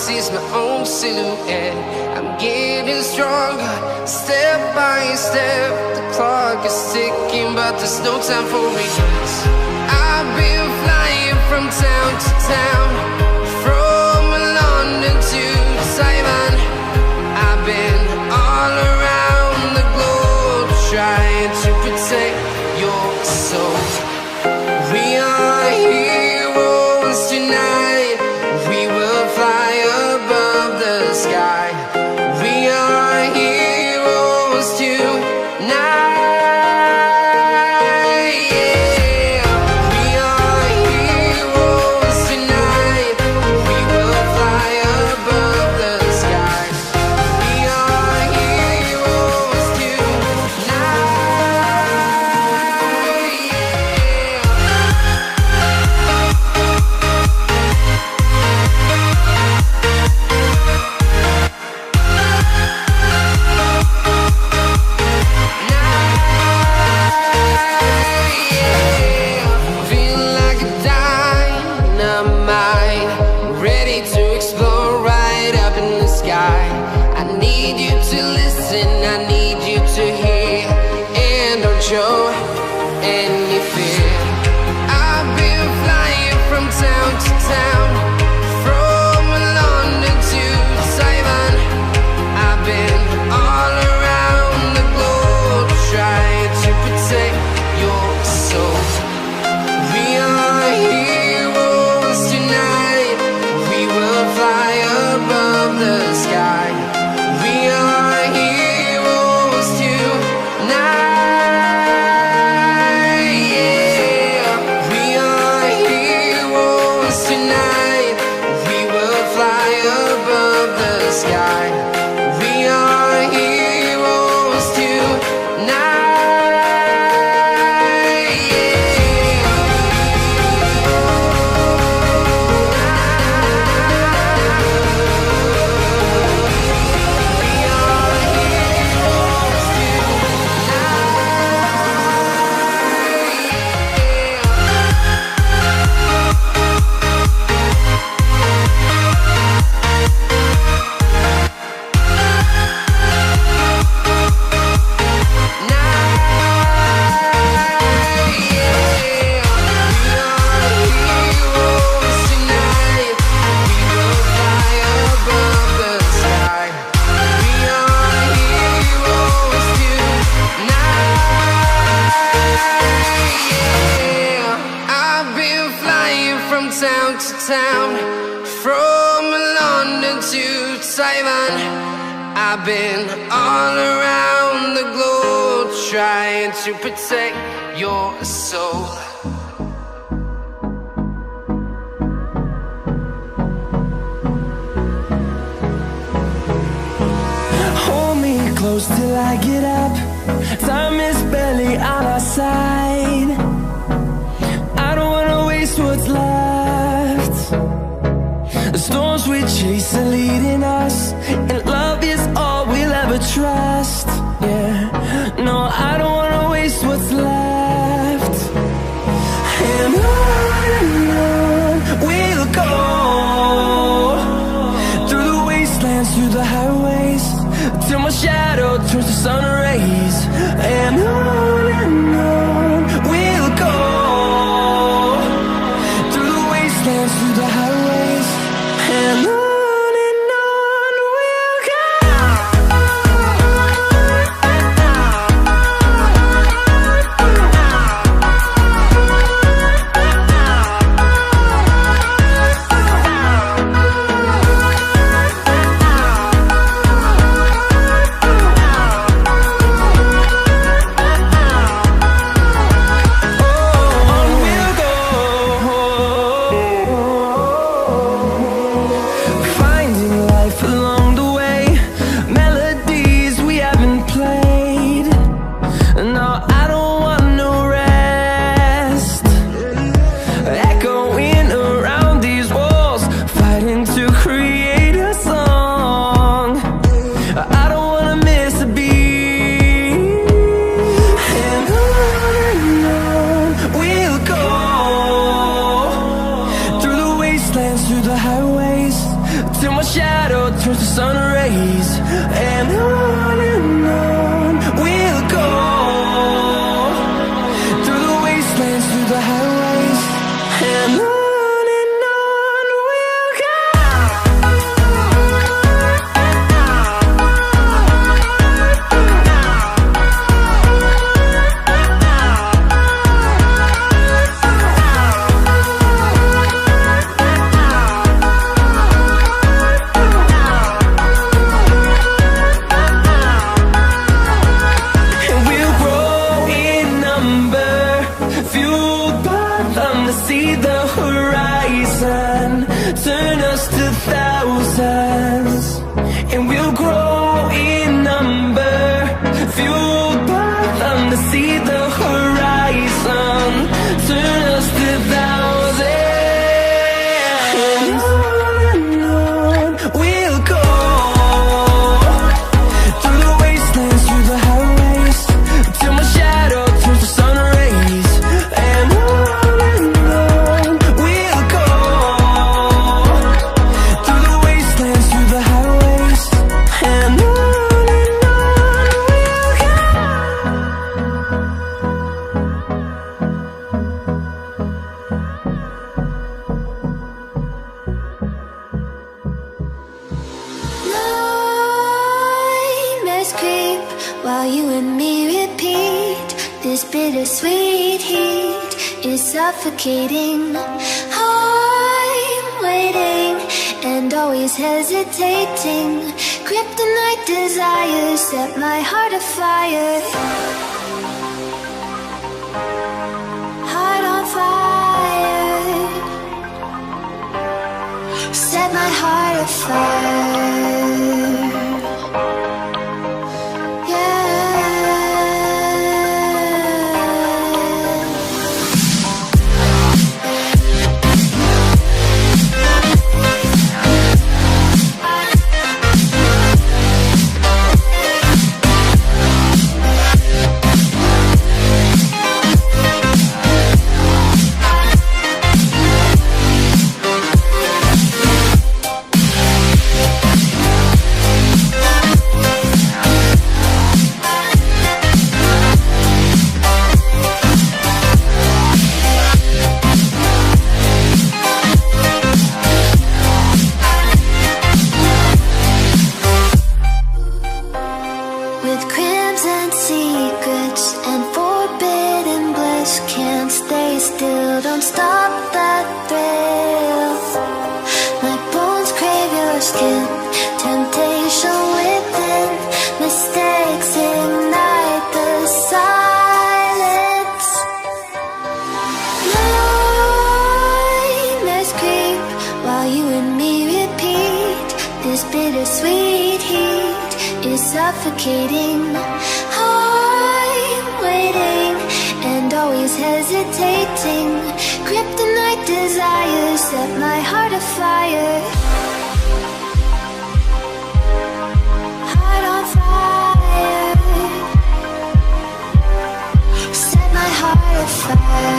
sees my own silhouette. I'm getting stronger, step by step. The clock is ticking, but there's no time for regrets. I've been flying from town to town, from London to Taiwan. I've been all around the globe, trying to protect your soul. We are heroes tonight. We will fly above the sky. We are heroes tonight. Show any fear. I've been flying from town to town, from London to Taiwan. I've been all around the globe, trying to protect your soul. We are heroes tonight. We will fly above the sky. We are heroes tonight. Town to town, from London to Taiwan. I've been all around the globe, trying to protect your soul. Hold me close till I get up. Time is barely on our side. I don't wanna waste what's left. The storms we chase are leading us, and love is all we'll ever trust. Yeah, no, I don't wanna waste what's left. And on we'll go, through the wastelands, through the highways, till my shadow turns to sun rays. And on we'll go, through the wastelands, through the highways, and on we'll go. shadow turns to sun rays. And on we'll go, through the wastelands, through the highways. And on we'll go. See the horizon turn us to thousands, and we'll grow in number, fueled by them to see the horizon turn us to thousands. And on we'll go, through the wastelands, through the highways, till my shadow turns to sun rays. And while you and me repeat, this bittersweet heat is suffocating. I'm waiting and always hesitating. Kryptonite desires set my heart afire. Heart on fire, set my heart afire. Don't stop that thrill. My bones crave your skin. Temptation within. Mistakes ignite the silence. Nightmares creep while you and me repeat. This bittersweet heat is suffocating. I'm waiting and always hesitating. Kryptonite desires set my heart afire. Heart on fire, set my heart afire.